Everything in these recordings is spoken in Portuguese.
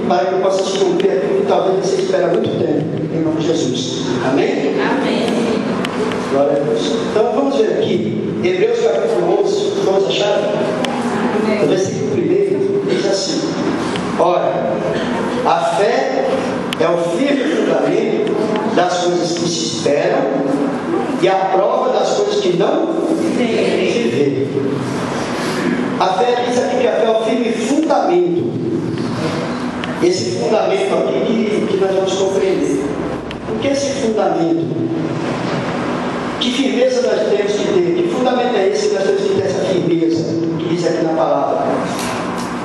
para que possa se cumprir aquilo que talvez você espera há muito tempo, em nome de Jesus. Amém? Amém. Glória a Deus. Então vamos ver aqui, Hebreus capítulo 11, vamos achar? O versículo 1 diz assim: ora, a fé é o firme fundamento das coisas que se esperam e a prova das coisas que não se vê. A fé diz aqui que a fé é o firme fundamento. Esse fundamento aqui que nós vamos compreender. O que é esse fundamento? Que firmeza nós temos que ter? Que fundamento é esse que nós temos que ter essa firmeza? Que diz aqui na palavra.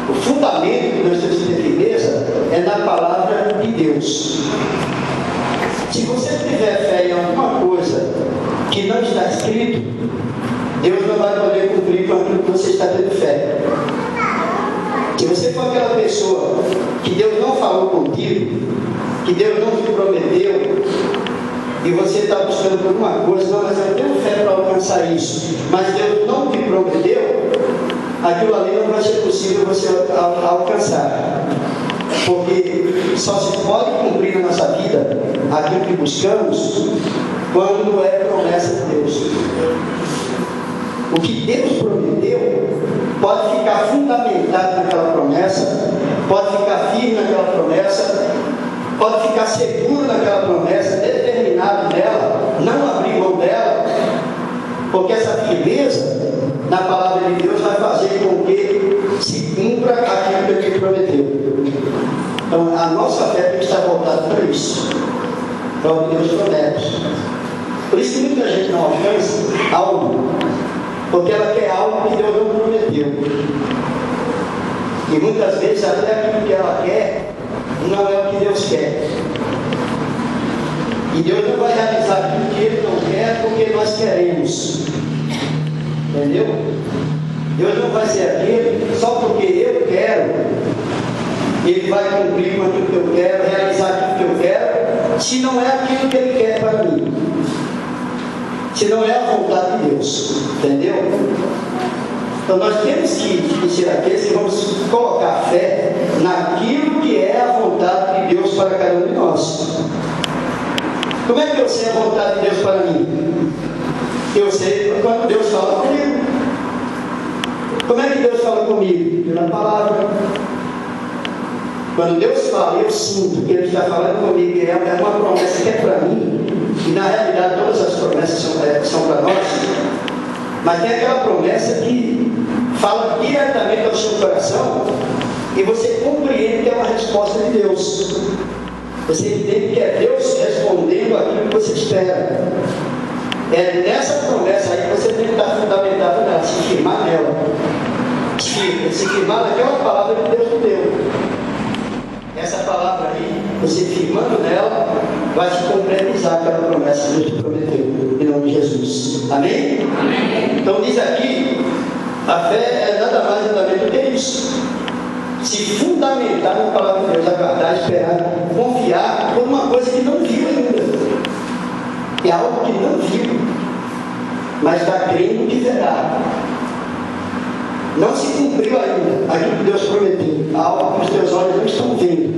O fundamento que nós temos que ter firmeza é na palavra de Deus. Se você tiver fé em alguma coisa que não está escrito, Deus não vai poder cumprir com aquilo que você está tendo fé. Se você for aquela pessoa que Deus não falou contigo, que Deus não te prometeu, e você está buscando por uma coisa, não, mas eu tenho fé para alcançar isso, mas Deus não te prometeu, aquilo ali não vai ser possível você alcançar. Porque só se pode cumprir na nossa vida aquilo que buscamos quando é promessa de Deus. O que Deus prometeu pode ficar fundamentado naquela promessa, pode ficar firme naquela promessa, pode ficar seguro naquela promessa, determinado nela, não abrir mão dela, porque essa firmeza na palavra de Deus vai fazer com que se cumpra aquilo que Ele prometeu. Então a nossa fé tem que estar voltada para isso, para o que Deus promete. Por isso que muita gente não alcança algo, porque ela quer algo que Deus não prometeu. E muitas vezes até aquilo que ela quer não é o que Deus quer. E Deus não vai realizar aquilo que Ele não quer porque nós queremos. Entendeu? Deus não vai ser aquele só porque eu quero. Ele vai cumprir com aquilo que eu quero, realizar aquilo que eu quero, se não é aquilo que Ele quer para mim. Se não é a vontade de Deus. Entendeu? Então nós temos que ser aqueles que vamos colocar fé naquilo que é a vontade de Deus para cada um de nós. Como é que eu sei a vontade de Deus para mim? Eu sei quando Deus fala comigo. Como é que Deus fala comigo? Pela palavra. Quando Deus fala, eu sinto que Ele está falando comigo, e é uma promessa que é para mim, e na realidade todas as promessas são para nós, mas tem aquela promessa que fala diretamente ao seu coração, e você compreende que é uma resposta de Deus. Você entende que é Deus respondendo aquilo que você espera. É nessa promessa aí que você tem que estar fundamentado nela, se firmar nela. Se firmar naquela palavra que Deus te deu. Essa palavra aí, você firmando nela, vai se concretizar aquela promessa que Deus te prometeu, em nome de Jesus. Amém? Amém. Então diz aqui, a fé é nada mais nada menos do que isso. Se fundamentar na palavra de Deus, aguardar, esperar, confiar por uma coisa que não viu ainda. É algo que não viu, mas está crendo que verá. Não se cumpriu ainda aquilo que Deus prometeu, algo que os teus olhos não estão vendo,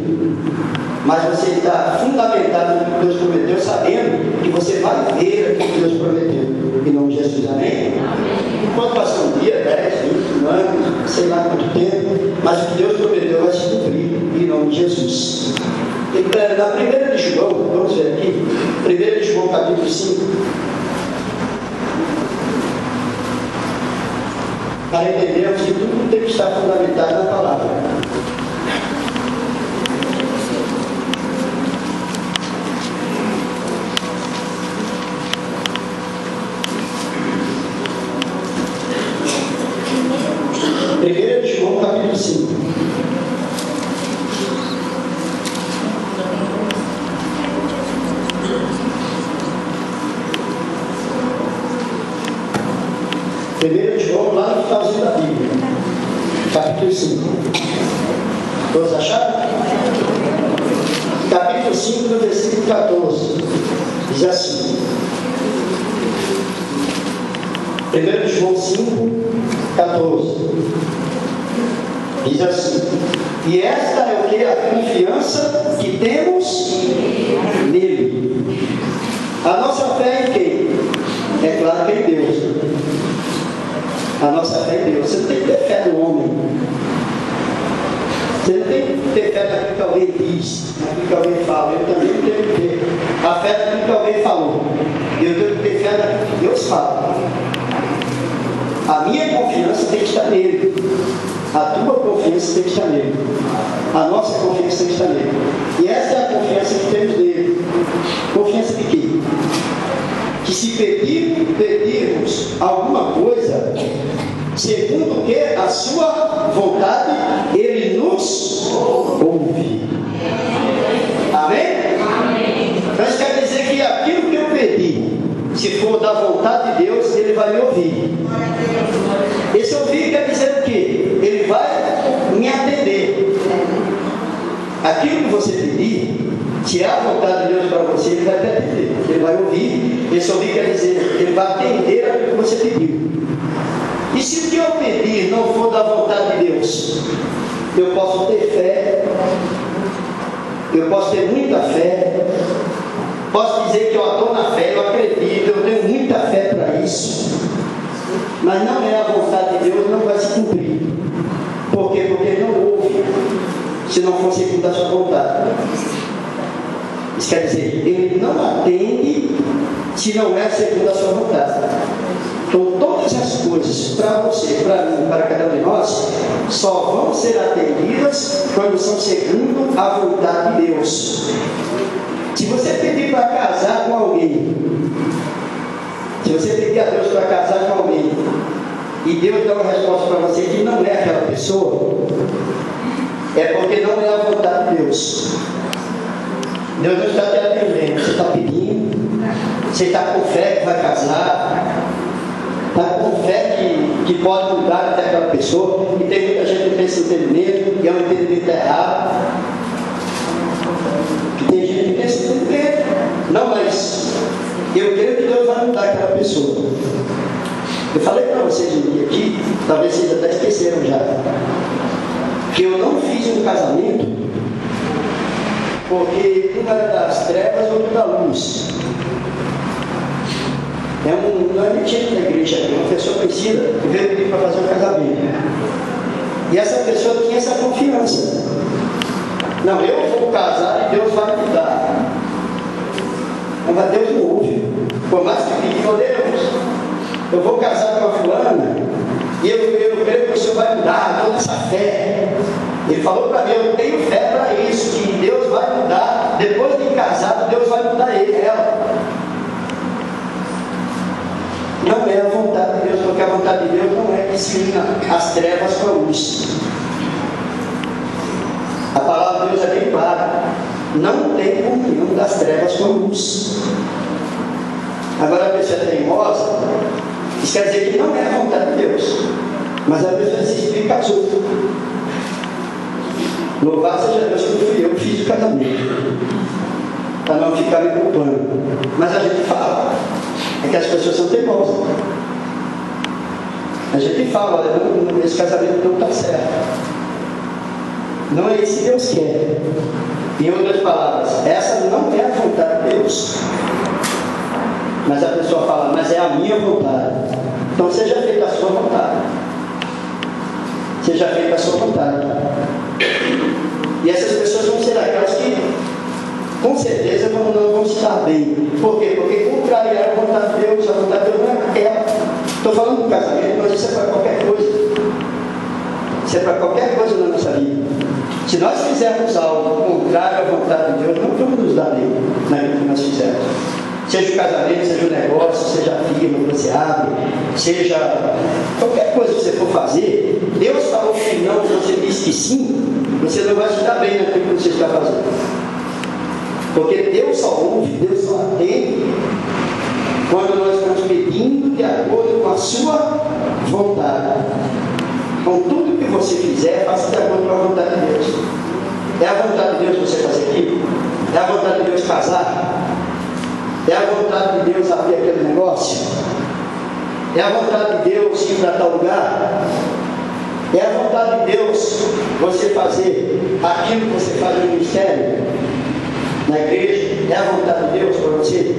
mas você está fundamentado no que Deus prometeu, sabendo que você vai ver aquilo que Deus prometeu, em nome de Jesus. Amém? Pode passar um dia, 10, 20 anos, sei lá quanto tempo, mas o que Deus prometeu vai se cumprir, em nome de Jesus. E, na 1 de João, vamos ver aqui, 1 de João capítulo 5, para entendermos que tudo tem que estar fundamentado na palavra. Primeiro de João capítulo 5. Primeiro de João, lá no finalzinho da Bíblia, capítulo 5. Todos acharam? Capítulo 5, no versículo 14, diz assim. 1 de João 5, 14. Diz assim: e esta é o ter a confiança que temos nele. A nossa fé é em quem? É claro que é em Deus. A nossa fé é em Deus. Você não tem que ter fé no homem. Você não tem que ter fé naquilo que alguém diz, naquilo que alguém fala. Eu também não tenho que ter a fé naquilo que alguém falou. Eu tenho que ter fé naquilo que Deus fala. A minha confiança tem que estar nele. A tua confiança tem que estar nele. A nossa confiança tem que estar nele. E essa é a confiança que temos nele. Confiança de quê? Que se pedirmos alguma coisa, segundo o que a sua vontade, ele nos ouve. Amém? Amém. Então isso quer dizer que aquilo que eu pedi, se for da vontade de Deus, ele vai me ouvir. Esse ouvir quer dizer o quê? Ele vai me atender. Aquilo que você pedir, se é a vontade de Deus para você, ele vai te atender. Ele vai ouvir. Esse ouvir quer dizer, ele vai atender aquilo que você pediu. E se o que eu pedir não for da vontade de Deus, eu posso ter fé, eu posso ter muita fé, posso dizer que eu estou na fé, eu acredito, eu tenho muita fé para isso, mas não é a vontade de Deus, não vai se cumprir. Por quê? Porque ele não ouve, se não for segundo a sua vontade. Isso quer dizer, ele não atende se não é segundo a sua vontade. Então, todas as coisas para você, para mim, para cada um de nós, só vão ser atendidas quando são segundo a vontade de Deus. Se você pedir para casar com alguém, se você pedir a Deus para casar com alguém, e Deus dá uma resposta para você que não é aquela pessoa, é porque não é a vontade de Deus. Deus não está te atendendo, você está pedindo, você está com fé que vai casar, está com fé que pode mudar até aquela pessoa, e tem muita gente que tem esse entendimento, e é um entendimento errado. Que tem gente que tem esse entendimento. Não, mas eu creio que Deus vai mudar aquela pessoa. Eu falei para vocês um dia aqui, talvez vocês até esqueceram já, que eu não fiz um casamento porque um era das trevas, outro da luz. Não é mentira da igreja, é uma pessoa conhecida que veio pedir para fazer um casamento. E essa pessoa tinha essa confiança. Não, eu vou casar e Deus vai me dar. Mas Deus não ouve. Por mais que pedir, oh Deus, eu vou casar com a fulana e eu creio que o Senhor vai me dar toda essa fé. Ele falou para mim, eu tenho fé para isso, que Deus vai mudar. Depois de casado, Deus vai mudar ela. Não é a vontade de Deus, porque a vontade de Deus não é que se una as trevas com a luz. A palavra de Deus é bem clara. Não tem comunhão das trevas com a luz. Agora a pessoa é teimosa, isso quer dizer que não é a vontade de Deus. Mas a pessoa se explica tudo. Louvado seja Deus que fui eu que fiz o casamento, para não ficar me culpando. Mas a gente fala, é que as pessoas são teimosas. A gente fala, olha, esse casamento não está certo. Não é isso que Deus quer. Em outras palavras, essa não é a vontade de Deus. Mas a pessoa fala, mas é a minha vontade. Então seja feita a sua vontade. Seja feita a sua vontade. E essas pessoas vão ser aquelas que, com certeza, não vão estar bem. Por quê? Porque contrariar a vontade de Deus, a vontade de Deus não é aquela. Estou falando do casamento, mas isso é para qualquer coisa. Isso é para qualquer coisa na nossa vida. Se nós fizermos algo contrário à vontade de Deus, não vamos nos dar bem naquilo que nós fizermos. Seja o casamento, seja o negócio, seja a firma que você abre, seja qualquer coisa que você for fazer, Deus falou que não, você disse que sim, você não vai se dar bem naquilo que você está fazendo. Porque Deus só ouve, Deus só atende quando nós estamos pedindo de acordo com a sua vontade. Com tudo que você fizer, faça de acordo com a vontade de Deus. É a vontade de Deus você fazer aquilo? É a vontade de Deus casar? É a vontade de Deus abrir aquele negócio? É a vontade de Deus ir para tal lugar? É a vontade de Deus você fazer aquilo que você para você?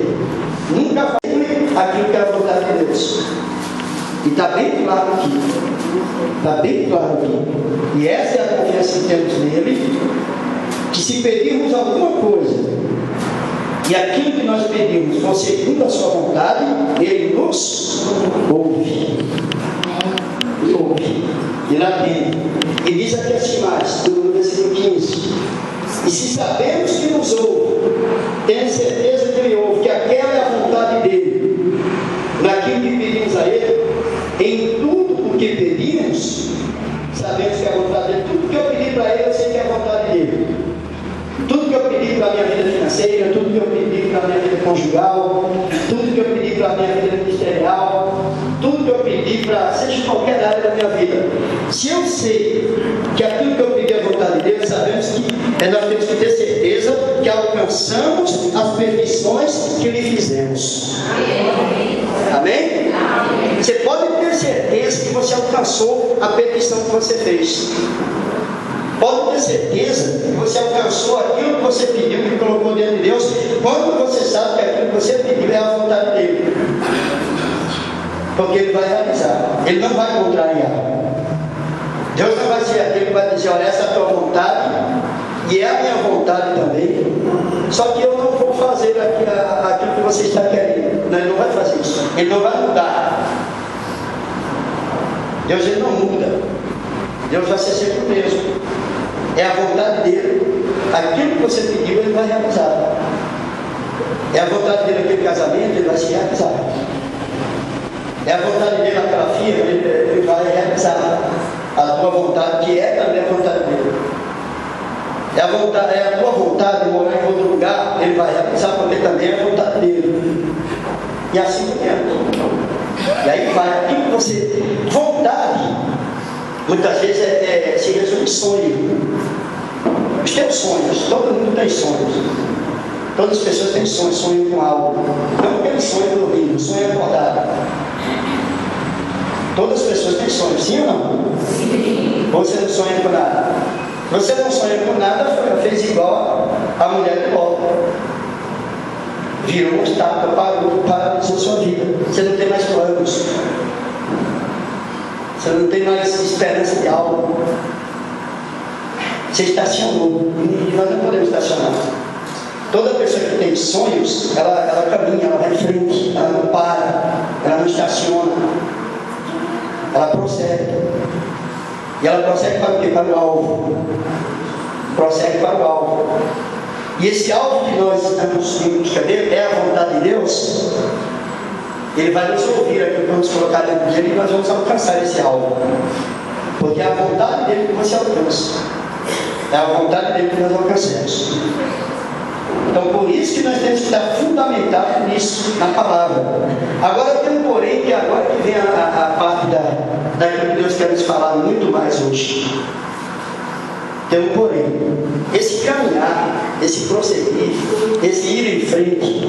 Nunca faz aquilo que é a vontade de Deus. E está bem claro aqui. Está bem claro aqui. E essa é a confiança que temos nele, que se pedirmos alguma coisa, e aquilo que nós pedimos for segundo a sua vontade, ele nos ouve. E ouve. E lá tem. E diz aqui assim mais, no versículo 15. E se sabemos que nos ouve, temos certeza que ele ouve, que aquela é a vontade dele, naquilo que pedimos a ele, em tudo o que pedimos, sabemos que é a vontade dele. Tudo que eu pedi para ele, eu sei que é a vontade dele. Tudo que eu pedi para a minha vida financeira, tudo que eu pedi para a minha vida conjugal, tudo que eu pedi para a minha vida ministerial, tudo que eu pedi para seja qualquer área da minha vida. Se eu sei que aquilo que eu pedi é a vontade de Deus, sabemos que nós temos que ter certeza que alcançamos as perfeições que lhe fizemos. Amém? Você pode ter certeza que você alcançou a petição que você fez. Pode ter certeza que você alcançou aquilo que você pediu, que colocou dentro de Deus, quando você sabe que aquilo que você pediu é a vontade dele. Porque ele vai realizar, ele não vai contrariar. Deus não vai ser aquele que vai dizer, olha, essa é a tua vontade, e é a minha vontade também, só que eu não vou fazer aquilo que você está querendo. Não, ele não vai fazer isso, ele não vai mudar. Deus ele não muda, Deus vai ser sempre o mesmo. É a vontade dele, aquilo que você pediu ele vai realizar. É a vontade dele aquele casamento, ele vai se realizar. É a vontade dele aquela filha, ele vai realizar a tua vontade, que é também a vontade dele. É a tua vontade de morar em outro lugar, ele vai realizar, porque também é a vontade dele. E assim por diante. E aí vai, aquilo que você. Vontade, muitas vezes se resume em sonho. Os teus sonhos, todo mundo tem sonhos. Todas as pessoas têm sonhos, sonham com algo. Não aquele sonho dormindo, sonho acordado. Todas as pessoas têm sonhos, sim ou não? Sim. Ou você não sonha com nada? Você não sonha com nada, fez igual a mulher do Ló. Virou uma estátua, paralisou sua vida. Você não tem mais planos. Você não tem mais esperança de algo. Você estacionou. E nós não podemos estacionar. Toda pessoa que tem sonhos, ela caminha, ela vai em frente, ela não para, ela não estaciona. Ela prossegue. E ela prossegue para o quê? Para o alvo. Prossegue para o alvo. E esse alvo que nós estamos em busca dele é a vontade de Deus. Ele vai nos ouvir aqui, vamos colocar dentro dele e nós vamos alcançar esse alvo. Porque é a vontade dele que você alcança. É a vontade dele que nós alcançamos. Então, por isso que nós temos que estar fundamentados nisso, na palavra. Agora tem um porém, que agora que vem a parte daquilo que Deus quer nos falar muito mais hoje. Tem um porém. Esse caminhar, esse prosseguir, esse ir em frente,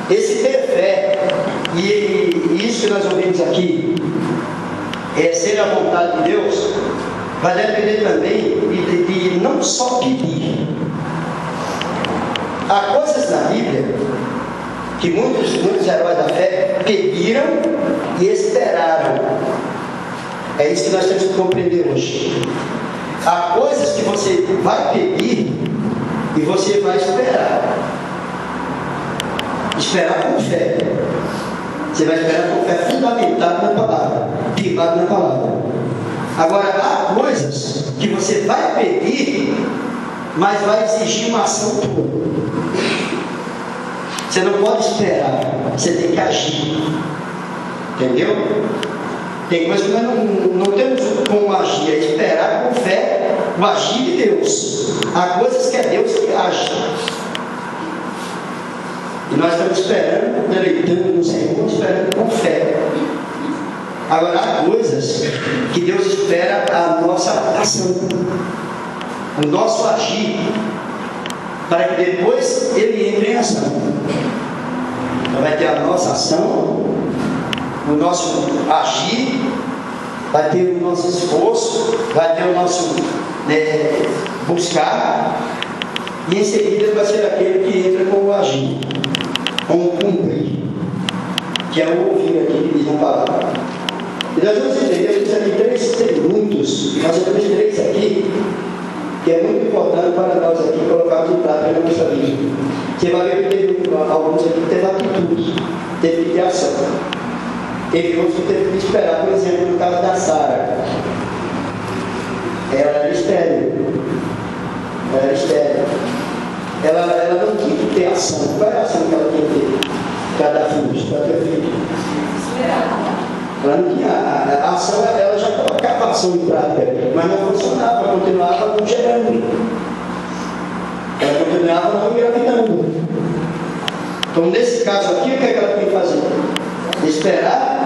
esse ter fé, e isso que nós ouvimos aqui, ser a vontade de Deus, vai depender também de não só pedir. Há coisas na Bíblia que muitos heróis da fé pediram e esperaram. É isso que nós temos que compreender hoje. Há coisas que você vai pedir e você vai esperar. Esperar com fé. Você vai esperar com fé fundamentada na palavra, firmada na palavra. Agora, há coisas que você vai pedir, mas vai exigir uma ação tua. Você não pode esperar, você tem que agir. Entendeu? Tem coisas que nós não temos como agir, é esperar com fé o agir de Deus. Há coisas que é Deus que age. E nós estamos esperando, deleitando no Senhor, esperando com fé. Agora, há coisas que Deus espera a nossa ação, o nosso agir, para que depois Ele entre em ação. Então vai ter a nossa ação, o nosso agir, vai ter o nosso esforço, vai ter o nosso buscar, e em seguida vai ser aquele que entra com o agir. com cumprir, que é o ouvir aqui que diz na palavra. E nós vamos entender isso aqui, tem muitos, nós temos 3 aqui, que é muito importante para nós aqui colocarmos em prática na nossa vida. Você vai ver que teve alguns aqui que teve atitude, teve que ter ação. Teve outros que teve que esperar, por exemplo, no caso da Sara. Ela era estéril. Ela não tinha que ter ação. Qual é a ação que ela tinha que ter? Para dar filhos, para ter filhos. Ela não tinha a ação, ela já colocava a ação em prática, mas não funcionava, continuava não gerando. Ela continuava não engravidando. Então, nesse caso aqui, o que é que ela tem que fazer? Esperar,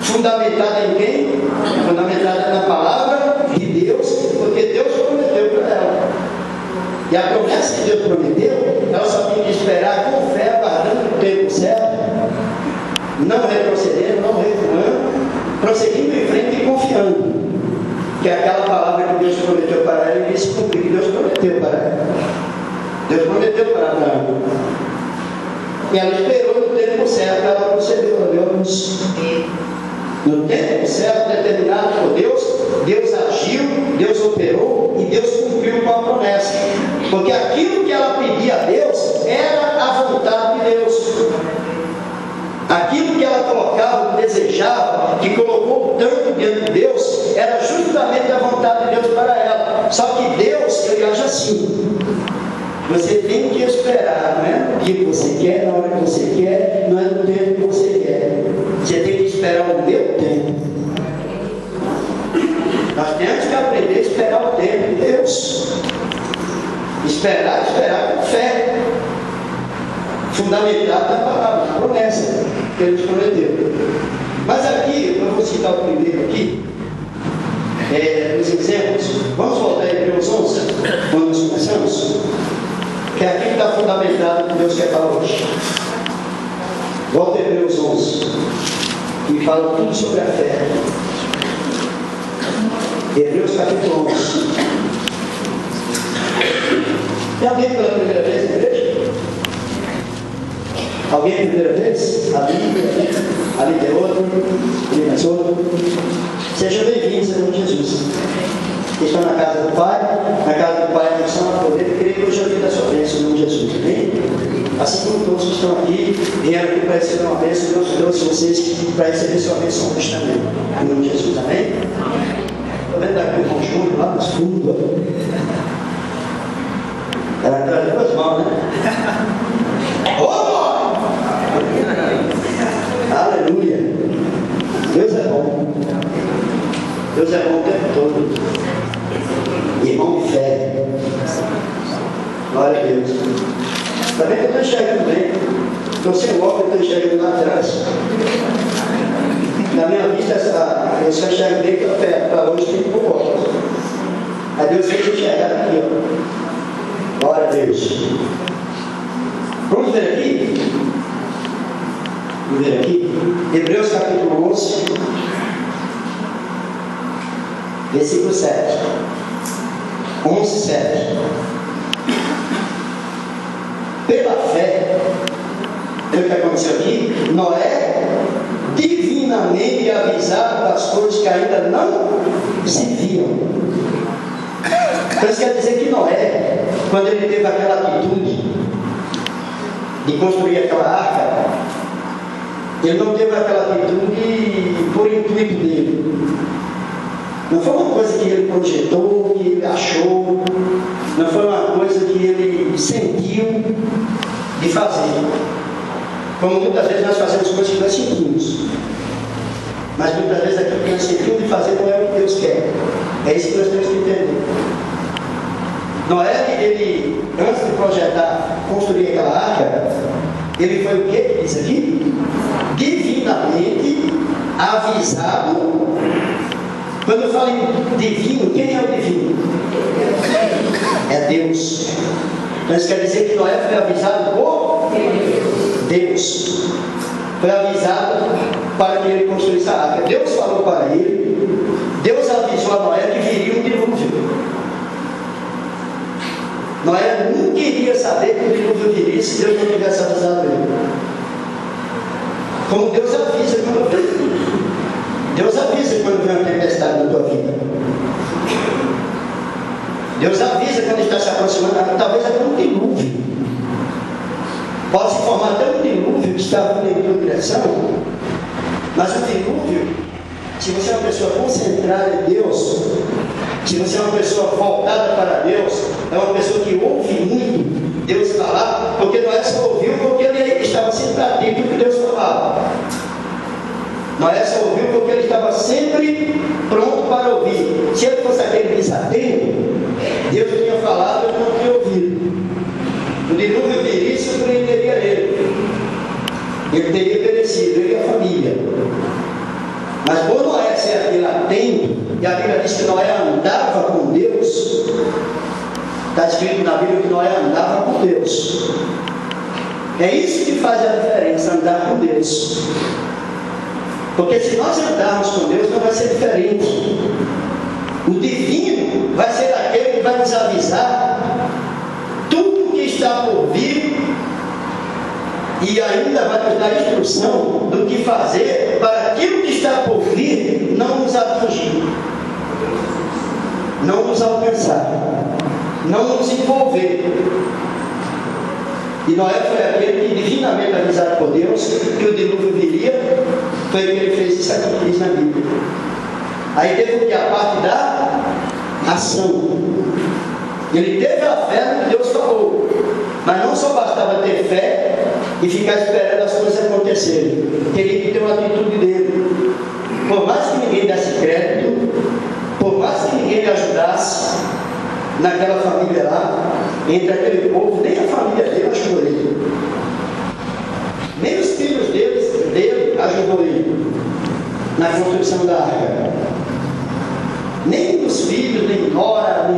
fundamentada em quem? Fundamentada na palavra de Deus, porque Deus prometeu para ela. E a promessa que Deus prometeu, ela só tem que esperar com fé, aguardando o tempo certo, não retrocedendo, não recuando, prosseguindo em frente e confiando que aquela palavra que Deus prometeu para ela iria se cumprir, que Deus prometeu para ela. Deus prometeu para Abraão. E ela esperou no tempo certo, ela procedeu, Deus. No tempo certo, determinado por Deus, Deus agiu, Deus operou e Deus cumpriu com a promessa. Porque aquilo que ela pedia a Deus era a vontade de Deus. Aquilo que ela colocava, desejava, que colocou tanto diante de Deus, era justamente a vontade de Deus para ela. Só que Deus, ele age assim. Você tem que esperar, não é no dia que você quer, na hora que você quer, não é no tempo que você quer. Você tem que esperar o meu tempo. Nós temos que aprender a esperar o tempo de Deus. Esperar com fé. Fundamentado na palavra, na promessa que Ele nos prometeu. Mas aqui, eu vou citar o primeiro aqui, os exemplos. Vamos voltar em Hebreus 11, quando nós começamos, que é aqui que está fundamentado o que Deus quer falar hoje. Volta em Hebreus 11, e fala tudo sobre a fé. Hebreus capítulo 11. Tem alguém pela primeira vez na igreja? Alguém pela primeira vez? Ali tem outro, ali mais outro. Sejam bem-vindos em nome de Jesus. Estão na casa do Pai, não estão a poder, creio que hoje eu vi da sua bênção em nome de Jesus, amém? Assim como todos que estão aqui, vieram aqui para receber uma bênção, Deus trouxe vocês para receber sua bênção hoje também, em nome de Jesus, amém? Estou vendo aqui o irmão Júnior lá nos fundos, ela traz 2 mãos, né? Aleluia! Deus é bom. Deus é bom o tempo todo. Irmão de fé. Glória a Deus. Também que eu estou enxergando bem. Estou sem óculos, estou enxergando lá atrás. Na minha vista, eu só enxergo bem para longe, tem que pôr óculos. Aí Deus fez eu enxergar aqui, ó. Glória a Deus. Vamos ver aqui? Vamos ver aqui? Hebreus capítulo 11, versículo 7. 11, 7. Pela fé, o que aconteceu aqui? Noé, divinamente avisado das coisas que ainda não se viam. Então isso quer dizer que Noé, quando ele teve aquela atitude de construir aquela arca, ele não teve aquela atitude por intuito dele. Não foi uma coisa que ele projetou, que ele achou, não foi uma coisa que ele sentiu de fazer. Como muitas vezes nós fazemos coisas que nós sentimos, mas muitas vezes aquilo que nós sentimos de fazer não é o que Deus quer. É isso que nós temos que entender. Noé, ele, antes de projetar, construir aquela arca, ele foi o que diz aqui? Divinamente avisado. Quando eu falo em divino, quem é o divino? É Deus. Então isso quer dizer que Noé foi avisado por Deus. Foi avisado para que ele construísse a arca. Deus falou para ele, Deus avisou a Noé que viria um dilúvio. Noé nunca iria saber que o dilúvio viria se Deus não tivesse avisado ele. Como Deus avisa quando vem. Deus avisa quando vem uma tempestade na tua vida. Deus avisa quando está se aproximando. Talvez até um dilúvio. Pode se formar até um dilúvio que está vindo em tua direção. Mas o dilúvio, se você é uma pessoa concentrada em Deus, se você é uma pessoa voltada para Deus, é uma pessoa que ouve muito Deus falar, porque Noé só ouviu porque ele estava sempre atento ao que Deus falava. Noé só ouviu porque ele estava sempre pronto para ouvir. Se ele fosse aquele desatento, Deus tinha falado e não tinha ouvido. O dilúvio viria e surpreenderia ele. Ele teria perecido, ele e a família. Mas por Noé ser aquele atento, e a Bíblia diz que Noé andava com Deus, está escrito na Bíblia que Noé andava com Deus. É isso que faz a diferença, andar com Deus. Porque se nós andarmos com Deus, não vai ser diferente. O divino vai ser aquele que vai nos avisar tudo que está por vir e ainda vai nos dar instrução do que fazer para aquilo que está por vir não nos atingir, não nos alcançar, não nos envolver. E Noé foi aquele que, divinamente avisado por Deus que o dilúvio viria, foi que ele fez isso aqui que diz na Bíblia. Aí teve o que? A parte da ação. Ele teve a fé no que Deus falou, mas não só bastava ter fé e ficar esperando as coisas acontecerem. Teria que ter uma atitude dele. Por mais que ninguém desse crédito, por mais que ninguém lhe ajudasse, naquela família lá, entre aquele povo, nem a família dele ajudou ele. Nem os filhos dele ajudou ele na construção da arca. Nem os filhos, nem nora,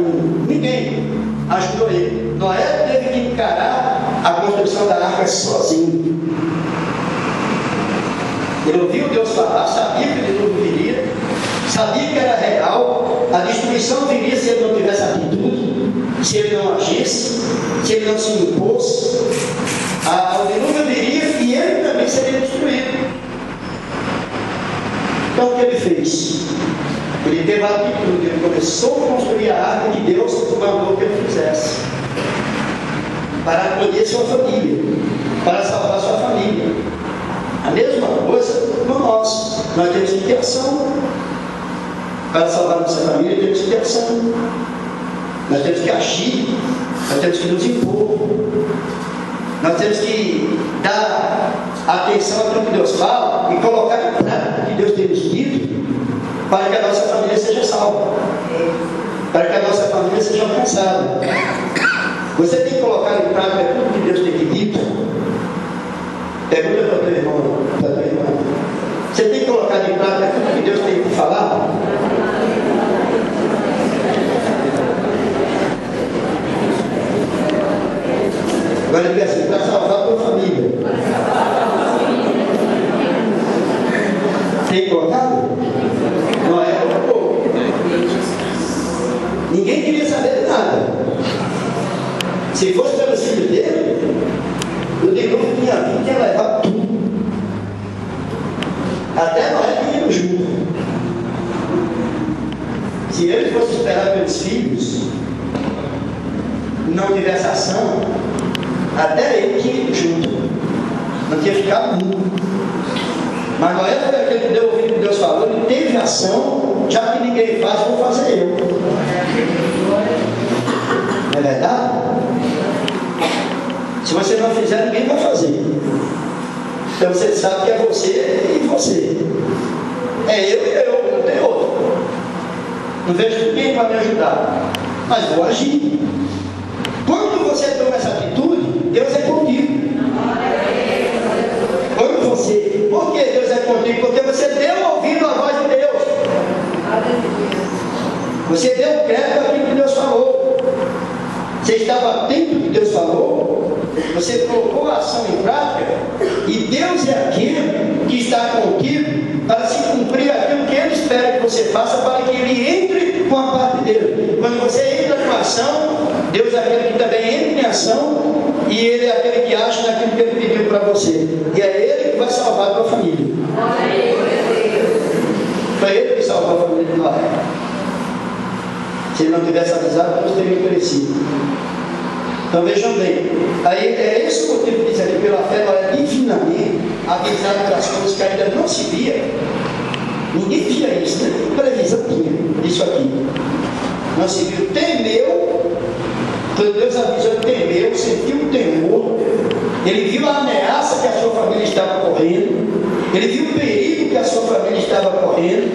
ninguém ajudou ele. Noé teve que encarar a construção da arca sozinho. Ele ouviu Deus falar, sabia que o dilúvio viria, sabia que era real, a destruição viria se ele não tivesse atitude, se ele não agisse, se ele não se impôs. O dilúvio viria e ele também seria destruído. Então o que ele fez? Ele teve a atitude, ele começou a construir a arca que Deus mandou que ele fizesse, para acolher sua família, para salvar sua família. A mesma coisa com nós temos que ter ação. Para salvar nossa família, temos que ter ação. Nós temos que agir, nós temos que nos impor, nós temos que dar atenção àquilo que Deus fala e colocar em prática o que Deus tem nos dito, para que a nossa família seja salva, para que a nossa família seja alcançada. Você tem que colocar em prática tudo que Deus tem te dito. Pergunta para o teu irmão, para a tua irmã. Você tem que colocar em prática tudo que Deus tem te falado? Agora ele diz assim, para salvar a tua família. Tem colocado? Não é? Colocou. Ninguém queria saber de nada. Se fosse pelo filho dele, o dilúvio tinha vindo e tinha levado tudo. Até Noé tinha ido junto. Se ele fosse esperar pelos filhos, não tivesse ação, até ele tinha ido junto. Não tinha ficado mudo. Mas Noé foi aquele que deu ouvido que Deus falou, ele teve ação, já que ninguém faz, vou fazer eu. Não é verdade? Se você não fizer, ninguém vai fazer. Então você sabe que é você e você. É eu e eu, não tem outro. Não vejo ninguém para me ajudar, mas vou agir. Quando você toma essa atitude, Deus é contigo. Quando você, por que Deus é contigo? Porque você deu ouvido à voz de Deus. Você deu crédito àquilo que Deus falou. Você estava atento ao que Deus falou. Você colocou a ação em prática. E Deus é aquele que está contigo para se cumprir aquilo que Ele espera que que você faça para que ele entre com a parte dele. Quando você entra com a ação, Deus é aquele que também entra em ação, e ele é aquele que age naquilo que ele pediu para você. E é ele que vai salvar a tua família. Foi ele que salvou a família de Noé. Se ele não tivesse avisado, todos teriam perecido. Então vejam bem, aí é esse o motivo de dizer que pela fé Noé divinamente avisado das coisas que ainda não se via. Ninguém via isso, né? Previsão tinha isso aqui. Não se viu, temeu. Quando Deus avisou, ele temeu, sentiu o temor. Ele viu a ameaça que a sua família estava correndo. Ele viu o perigo que a sua família estava correndo.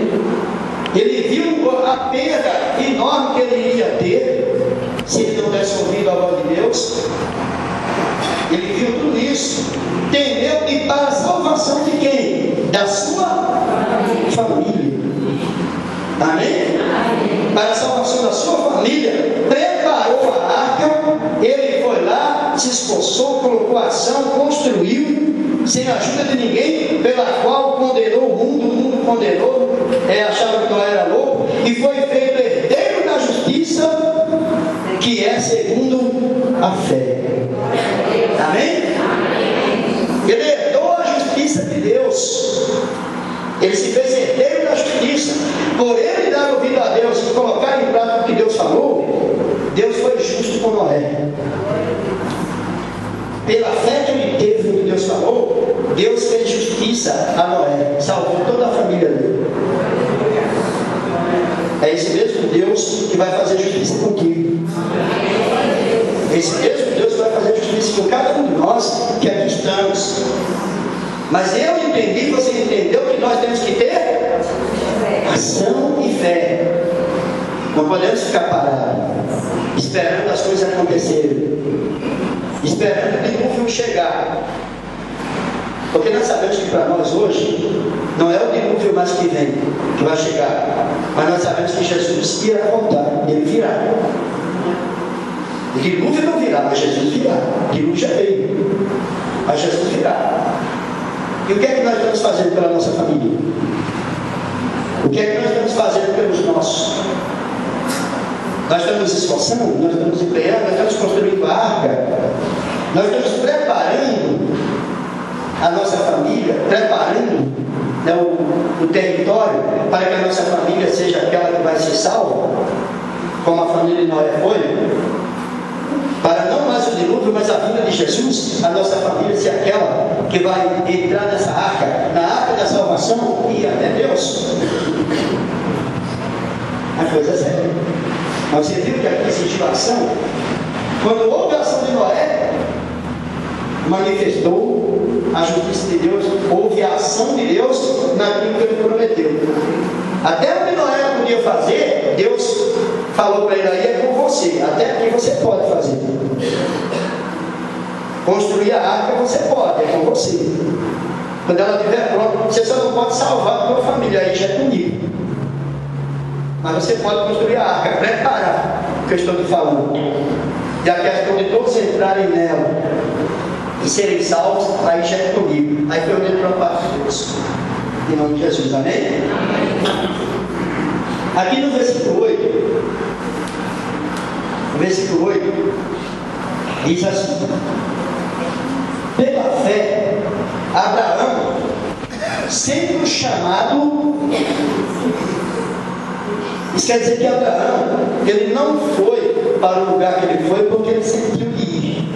Ele viu a perda enorme que ele iria ter se ele não tivesse ouvido a voz de Deus. Ele viu tudo isso, temeu, e para a salvação de quem? Da sua família. Amém? Para a salvação da sua família, preparou a arca. Ele foi lá, se esforçou, colocou a ação, construiu, sem a ajuda de ninguém, pela qual condenou o mundo condenou, achava que não era louco, e foi feito herdeiro da justiça, que é segundo a fé. Amém? Ele herdou a justiça de Deus. Ele se fez herdeiro da justiça. Por ele dar ouvido a Deus e colocar em prática o que Deus falou, Deus foi justo com Noé. Pela fé que ele teve no que Deus falou, Deus fez justiça a Noé, salvou toda a família dele. É esse mesmo Deus que vai fazer justiça contigo. Esse mesmo Deus vai fazer justiça com cada um de nós que aqui estamos. Mas eu entendi, você entendeu que nós temos que ter ação e fé. Não podemos ficar parados, esperando as coisas acontecerem, esperando o dilúvio chegar. Porque nós sabemos que para nós hoje não é o dilúvio mais que vem, que vai chegar, mas nós sabemos que Jesus irá voltar, ele virá. O dilúvio não virá, mas Jesus virá. O dilúvio já veio, mas Jesus virá. E o que é que nós estamos fazendo pela nossa família? O que é que nós estamos fazendo pelos nossos? Nós estamos nos esforçando, nós estamos empenhando, nós estamos construindo a arca, nós estamos preparando a nossa família, preparando, né, o território para que a nossa família seja aquela que vai ser salva, como a família de Noé foi. Para não mais o dilúvio, mas a vinda de Jesus, a nossa família ser aquela que vai entrar nessa arca, na arca da salvação, e ir até Deus. A coisa é séria. Mas você viu que aqui existiu ação? Quando houve a ação de Noé, manifestou a justiça de Deus, houve a ação de Deus naquilo que ele prometeu. Até o que Noé podia fazer, Deus falou para ele aí, é com você, até aqui você pode fazer. Construir a arca você pode, é com você. Quando ela estiver pronta, você só não pode salvar a tua família, aí já é comigo. Mas você pode construir a arca, preparar o que eu estou te falando. E a questão de todos entrarem nela e serem salvos, aí já é comigo. Aí foi olhando para a parte de Deus. Em nome de Jesus, amém? Aqui no versículo 8, diz assim: pela fé, Abraão, sendo chamado, isso quer dizer que Abraão, ele não foi para o lugar que ele foi porque ele sentiu ir.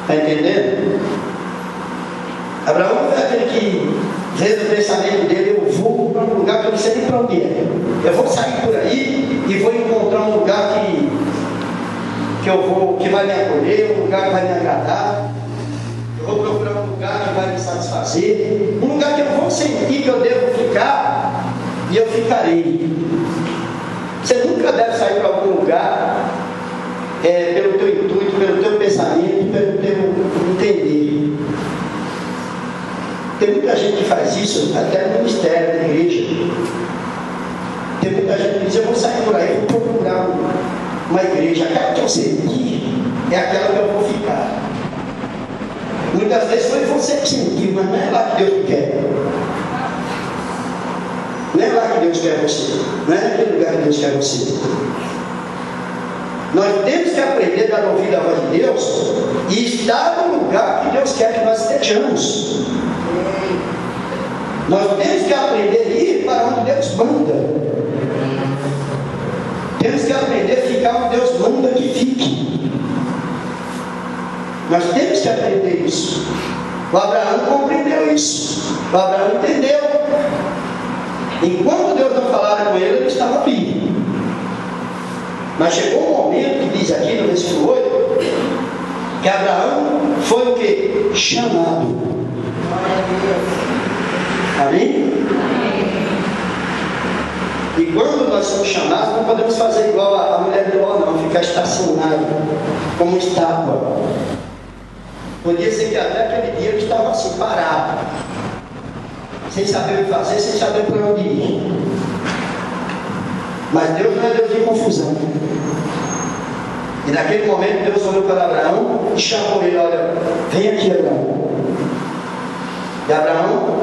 Está entendendo? Abraão foi aquele que veio do pensamento dele: eu vou para um lugar que eu não sei nem para onde é. Eu vou sair por aí e vou encontrar um lugar que vai me acolher, um lugar que vai me agradar. Eu vou procurar um lugar que vai me satisfazer, um lugar que eu vou sentir que eu devo ficar, e eu ficarei. Você nunca deve sair para algum lugar pelo teu intuito, pelo teu pensamento, pelo teu entender. Tem muita gente que faz isso, até no ministério, na igreja. Tem muita gente que diz: eu vou sair por aí, vou procurar uma igreja, aquela que eu senti é aquela que eu vou ficar. Muitas vezes foi você que sentiu, mas não é lá que Deus quer. Não é lá que Deus quer você. Não é naquele lugar que Deus quer você. Nós temos que aprender a ouvir a voz de Deus e estar no lugar que Deus quer que nós estejamos. Nós temos que aprender a ir para onde Deus manda. Temos que aprender a ficar onde Deus manda que fique. Nós temos que aprender isso. O Abraão compreendeu isso. O Abraão entendeu. Enquanto Deus não falava com ele, ele estava ali. Mas chegou um momento, que diz aqui no versículo 8, que Abraão foi o quê? Chamado. Amém? E quando nós somos chamados, não podemos fazer igual a mulher do Ló, não, ficar estacionado, como estátua. Podia ser que até aquele dia ele estava assim, parado, sem saber o que fazer, sem saber para onde ir. Mas Deus não é Deus de confusão. E naquele momento Deus olhou para Abraão e chamou ele: olha, vem aqui, Abraão. E Abraão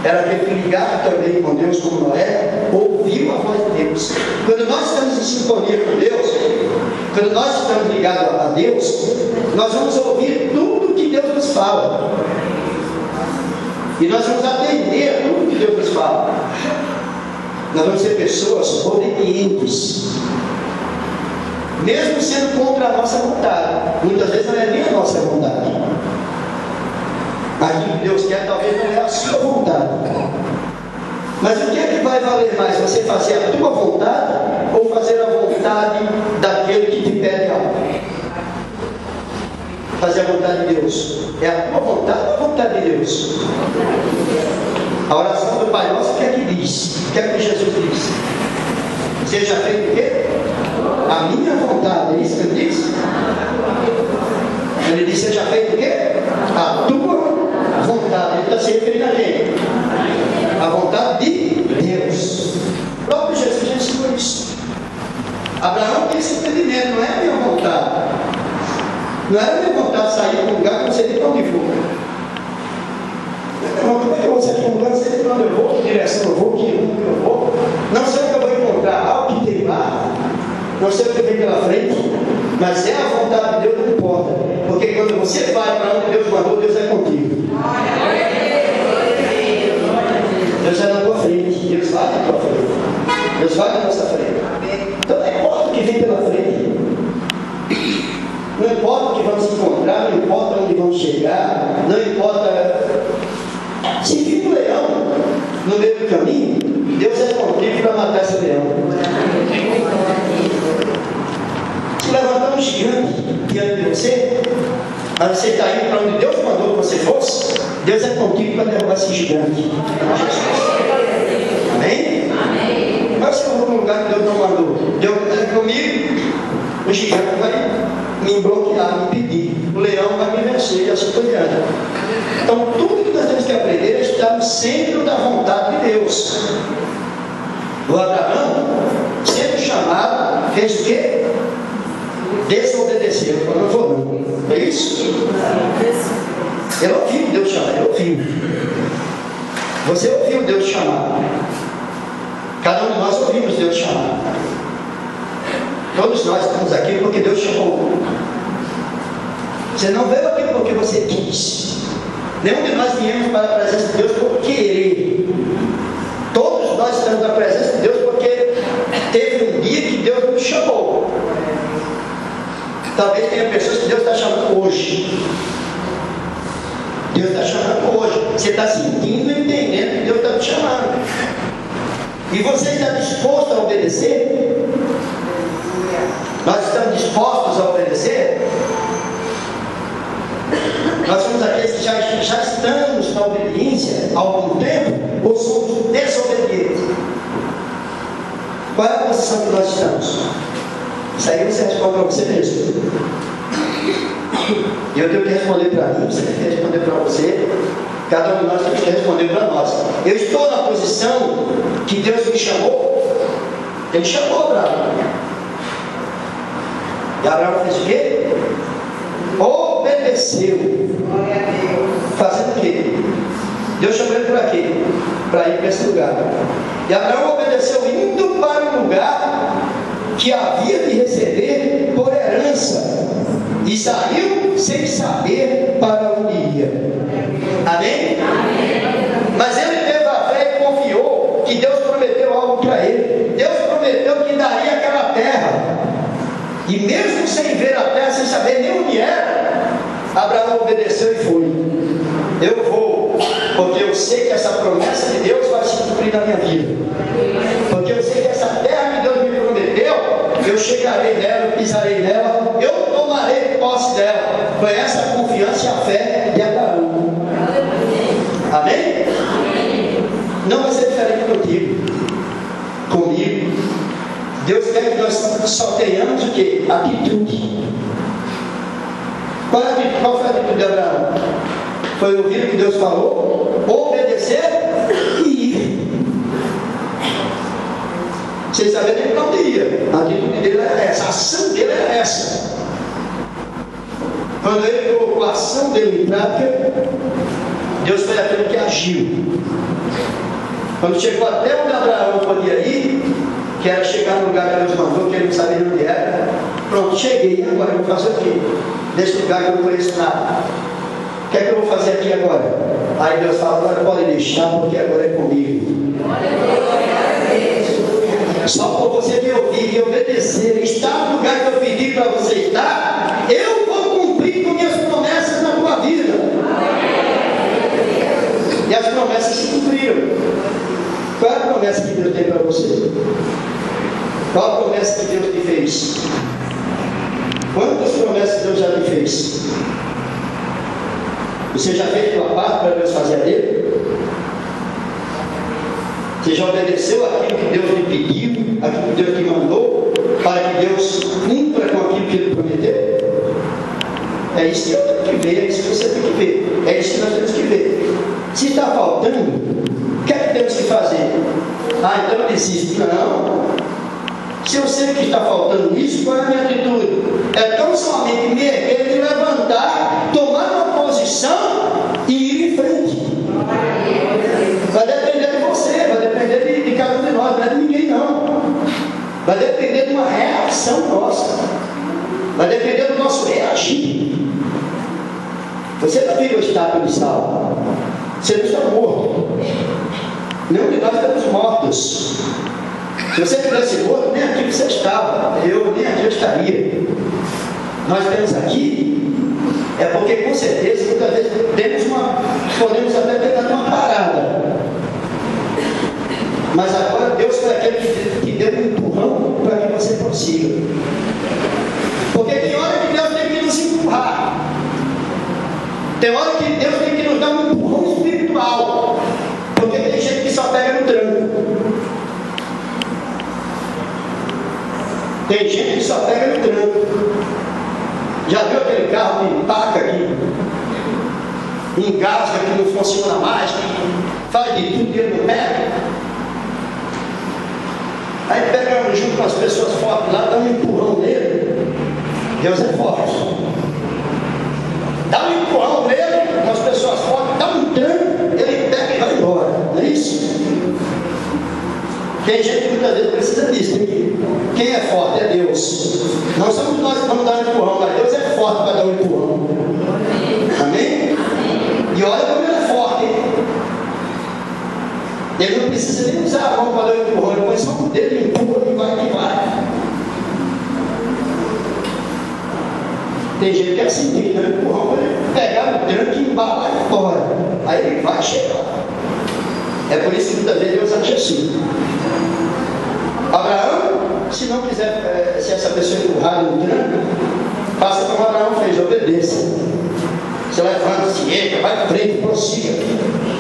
era aquele que ligava também com Deus, como Noé, ouviu a voz de Deus. Quando nós estamos em sintonia com Deus, quando nós estamos ligados a Deus, nós vamos ouvir tudo que Deus nos fala. E nós vamos atender a tudo que Deus nos fala. Nós vamos ser pessoas obedientes, mesmo sendo contra a nossa vontade. Muitas vezes não é nem a nossa vontade. Aquilo que Deus quer talvez não é a sua vontade. Mas o que é que vai valer mais? Você fazer a tua vontade ou fazer a vontade daquele que te pede algo? Fazer a vontade de Deus. É a tua vontade ou a vontade de Deus? A oração do Pai Nosso, o que é que diz? O que é que Jesus diz? Seja feito o quê? A minha vontade. É isso que ele diz? Ele diz: seja feito o quê? A tua vontade. Ele está se referindo a quem? A vontade de Deus. O próprio Jesus ensinou isso. Abraão tem esse entendimento. Não é a minha vontade. Não era a minha vontade sair de um lugar que não sei nem para onde for. Como é que eu vou sair de um lugar, não sei nem para onde eu vou, que direção eu vou, que rumo eu vou, não sei o que eu vou encontrar, algo que tem lá, não sei o que vem pela frente, mas é a vontade de Deus, não importa, porque quando você vai para onde Deus mandou, Deus é contigo. Deus é na tua frente, Deus vai na tua frente, Deus vai na nossa frente. Então não importa o que vem pela frente, não importa o que vamos encontrar, não importa onde vamos chegar, não importa. Se vir um leão no meio do caminho, Deus é contigo para matar esse leão. Se levantar um gigante diante de você, mas você está indo para onde Deus mandou que você fosse, Deus é contigo para derrubar esse gigante. Amém? Amém. Mas se eu vou para um lugar que Deus não mandou, Deus está comigo, o gigante vai me bloquear, me impedir, o leão vai me vencer e assim por diante. Então tudo que nós temos que aprender é estar no centro da vontade de Deus. O Abraão, sendo chamado, fez o quê? Desobedeceu. Eu não vou não. É isso? Ele ouviu Deus chamar, ele ouviu. Você ouviu Deus chamar. Cada um de nós ouvimos Deus chamar. Todos nós estamos aqui porque Deus chamou. Você não veio aqui porque você quis. Nenhum de nós viemos para a presença de Deus por querer. Todos nós estamos na presença de Deus porque teve um dia que Deus nos chamou. Talvez tenha pessoas que Deus está chamando hoje. Deus está chamando hoje. Você está sentindo e entendendo que Deus está te chamando. E você está disposto a obedecer? Nós estamos dispostos a obedecer? Nós somos aqueles que já estamos na obediência há algum tempo ou somos desobedientes? Qual é a posição que nós estamos? Isso aí você responde para você mesmo. E eu tenho que responder para mim, você tem que responder para você. Cada um de nós tem que responder para nós. Eu estou na posição que Deus me chamou. Ele chamou Abraão. E Abraão fez o quê? Obedeceu. Fazendo o quê? Deus chamou ele para quê? Para ir para esse lugar. E Abraão obedeceu, indo para um lugar que havia de receber por herança, e saiu sem saber para onde ia. Amém? Mas ele teve a fé e confiou que Deus prometeu algo para ele. Deus prometeu que daria aquela terra, e mesmo sem ver a terra, sem saber nem onde era, Abraão obedeceu e foi. Eu vou, porque eu sei que essa promessa de Deus vai se cumprir na minha vida, porque eu sei que essa terra que Deus me prometeu, eu chegarei nela, eu pisarei nela, eu tomarei posse dela. Foi essa a confiança e a fé de Abraão. Amém? Não vai ser diferente contigo, comigo. Deus quer que nós só tenhamos o quê? Atitude. Qual foi a atitude de Abraão? Foi ouvir o que Deus falou, obedecer e ir. Sem saber nem para onde ia. A atitude dele era essa, a ação dele era essa. Quando ele colocou a ação dele em prática, Deus foi aquele que agiu. Quando chegou até onde Abraão podia ir, que era chegar no lugar que Deus mandou, que ele não sabia onde era, pronto, cheguei, agora eu vou fazer o quê? Nesse lugar que eu não conheço nada. O que é que eu vou fazer aqui agora? Aí Deus fala, agora pode deixar, porque agora é comigo. Só por você me ouvir e obedecer, estar no lugar que eu pedi para você estar, eu vou cumprir com minhas promessas na tua vida. E as promessas se cumpriram. Qual é a promessa que Deus tem para você? Qual a promessa que Deus te fez? Quantas promessas Deus já te fez? Você já fez a tua parte para Deus fazer a dele? Você já obedeceu aquilo que Deus lhe pediu, aquilo que Deus te mandou, para que Deus cumpra com aquilo que Ele prometeu? É isso que eu tenho que ver, é isso que você tem que ver, é isso que nós temos que ver. Se está faltando, o que é que temos que fazer? Ah, então eu desisto. Não. Se eu sei que está faltando isso, qual é a minha atitude? É tão somente me erguer, me levantar, tomar uma posição e ir em frente. Vai depender de você, vai depender de cada um de nós, não é de ninguém não. Vai depender de uma reação nossa. Vai depender do nosso reagir. Você não viu o estado de sal? Você não está morto. Nenhum de nós estamos mortos. Se você tivesse morto, nem aqui você estava. Eu nem aqui eu estaria. Nós estamos aqui, é porque com certeza muitas vezes podemos até ter dado uma parada. Mas agora Deus foi aquele que deu um empurrão para que você prossiga. Porque tem hora que Deus tem que nos empurrar. Tem hora que Deus tem que nos dar um empurrão espiritual. Porque tem gente que só pega no tranco. Tem gente que só pega no tranco. Já viu aquele carro que empaca aqui? Engasga, que não funciona mais, que faz de tudo que ele não pega. Aí pega junto com as pessoas fortes lá, dá um empurrão nele. Deus é forte. Dá um empurrão nele, com as pessoas fortes, dá um tranco, ele pega e vai embora. Não é isso? Tem gente que muitas vezes precisa disso. Quem é forte é Deus. Não somos nós que vamos dar um empurrão, mas Deus é forte para dar um empurrão. Amém? E olha como ele é forte, hein? Ele não precisa nem usar a mão para dar um empurrão, ele põe só o dedo e empurra e vai que vai. Tem gente que é assim, tem que dar um empurrão para ele pegar o tranco e embalar lá fora. Aí ele vai chegar. É por isso que muitas vezes Deus age assim. Abraão, se não quiser, se essa pessoa empurrar no tranco, faça como Abraão fez, obedeça. Você levanta, se entra, vai para frente, prossiga.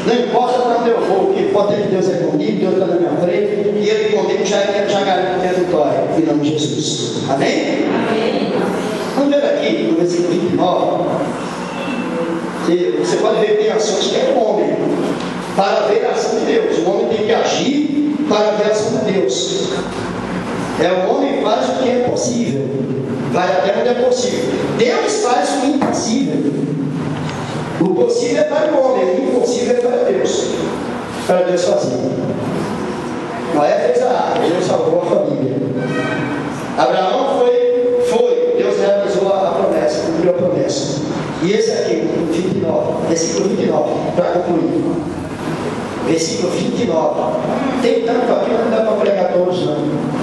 Não importa para onde eu vou, o que importa é que Deus é comigo, Deus está na minha frente, e Ele comigo já garante a vitória, em nome de Jesus. Amém? Amém. Vamos ver aqui, no versículo 29. Você pode ver que tem ações que é o homem, para ver a ação de Deus. O homem tem que agir para ver a ação de Deus. O homem que faz o que é possível, vai até onde é possível. Deus faz o impossível. O possível é para o homem, o impossível é para Deus. Para Deus fazer. Noé fez a arca, Deus salvou a família. Abraão foi, Deus realizou a promessa, cumpriu a promessa. E esse aqui, o 29, versículo 29, para concluir. Versículo 29. Tem tanto aqui, não dá para pregar todos, não.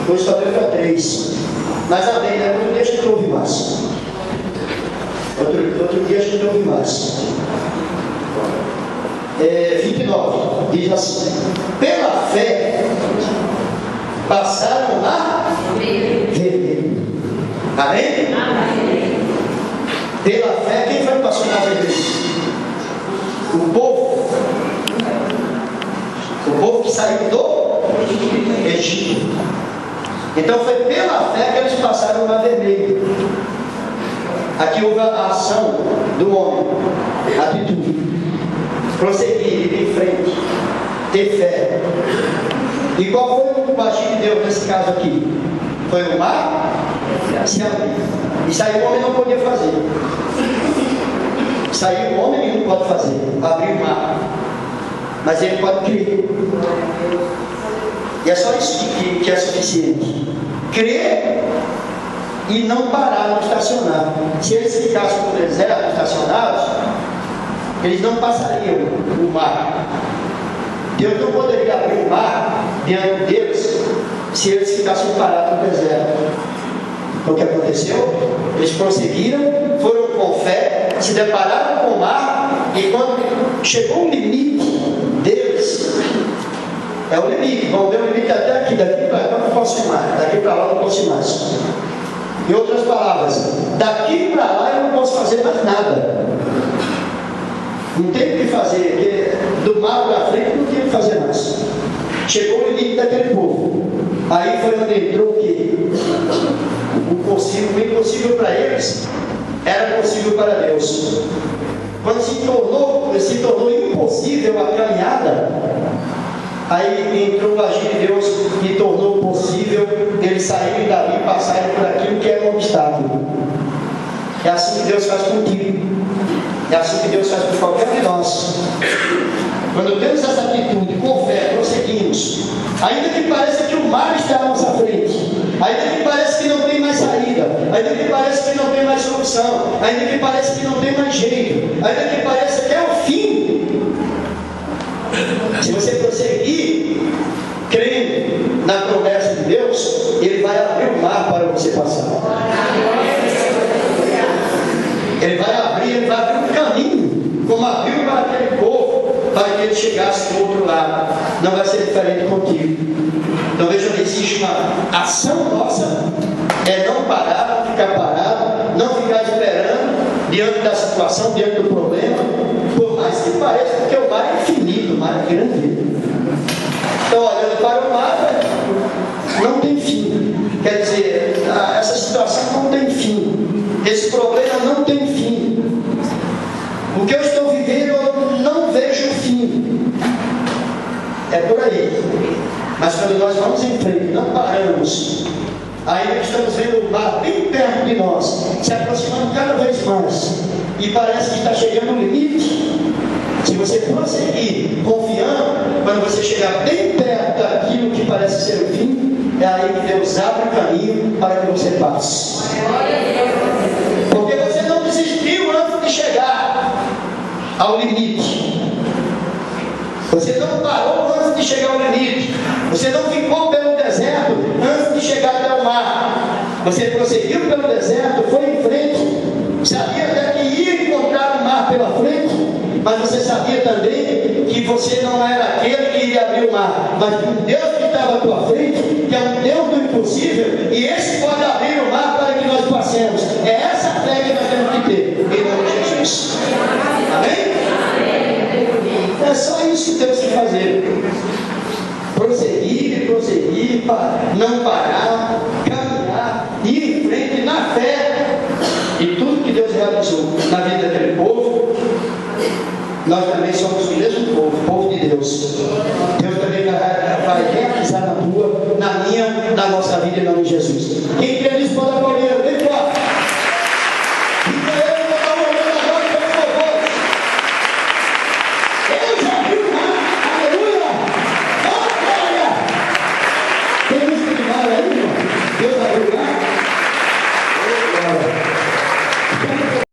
Hoje só deu para 3. Mas amém, né? Outro dia a gente ouve mais. Outro dia a gente ouve mais. 29, diz assim: pela fé passaram lá vermelho. Amém? Amém? Pela fé, quem foi que passou na vermelho? O povo. O povo que saiu do Egito. Então foi pela fé que eles passaram o mar vermelho. Aqui houve a ação do homem, a atitude, prosseguir, ir em frente, ter fé. E qual foi o agir de Deus nesse caso aqui? Foi o mar se abrir. Isso aí o homem não podia fazer. Isso aí o homem não pode fazer, abrir o mar. Mas ele pode crer. E é só isso que é suficiente. Crer e não parar, não estacionar. Se eles ficassem no deserto estacionados, eles não passariam o mar. Deus não poderia abrir o mar diante deles se eles ficassem parados no deserto. O que aconteceu? Eles prosseguiram, foram com fé, se depararam com o mar, e quando chegou o limite deles, é o limite, vamos ver o limite até aqui, daqui para cá não posso ir mais, daqui para lá não posso ir mais. Em outras palavras, daqui para lá eu não posso fazer mais nada. Não tem o que fazer, porque do mar para frente não tinha o que fazer mais. Chegou o limite daquele povo. Aí foi onde entrou o que? O impossível para eles era possível para Deus. Quando se tornou impossível a caminhada, aí entrou o agir de Deus e tornou possível eles saírem dali e passarem por aquilo que era um obstáculo. É assim que Deus faz contigo. É assim que Deus faz por qualquer um de nós. Quando temos essa atitude, com fé, prosseguimos, ainda que pareça que o mar está à nossa frente, ainda que pareça que não tem mais saída, ainda que pareça que não tem mais solução, ainda que pareça que não tem mais jeito, ainda que pareça que é o fim, se você prosseguir crendo na promessa de Deus, Ele vai abrir o mar para você passar. Ele vai abrir um caminho, como abriu para aquele povo, para que ele chegasse do outro lado. Não vai ser diferente contigo. Então veja, existe uma ação nossa, é não parar, não ficar parado, não ficar esperando diante da situação, diante do problema, por mais que pareça, porque o mar é infinito, o mar é grande. Então olhando para o mar, não tem fim. Quer dizer, essa situação não tem fim. Esse problema não tem fim. O que eu estou vivendo, eu não vejo fim. É por aí. Mas quando nós vamos em frente, não paramos, ainda que estamos vendo o mar bem perto de nós, se aproximando cada vez mais, e parece que está chegando o limite, se você prosseguir confiando, quando você chegar bem perto daquilo que parece ser o fim, é aí que Deus abre o caminho para que você passe. Porque você não desistiu antes de chegar ao limite. Você não parou antes de chegar ao limite. Você não ficou pelo deserto antes de chegar até o mar. Você prosseguiu pelo deserto, foi em frente, sabia até que ia encontrar o mar pela frente, mas você sabia também que você não era aquele que iria abrir o mar, mas um Deus que estava à tua frente, que é um Deus do impossível, e esse pode abrir o mar para que nós passemos. É essa fé que nós temos que ter, em nome de Jesus. Amém? É só isso que temos que fazer. Prosseguir, não parar, caminhar, ir em frente na fé. E tudo que Deus realizou na vida daquele povo, nós também somos o mesmo povo, povo de Deus.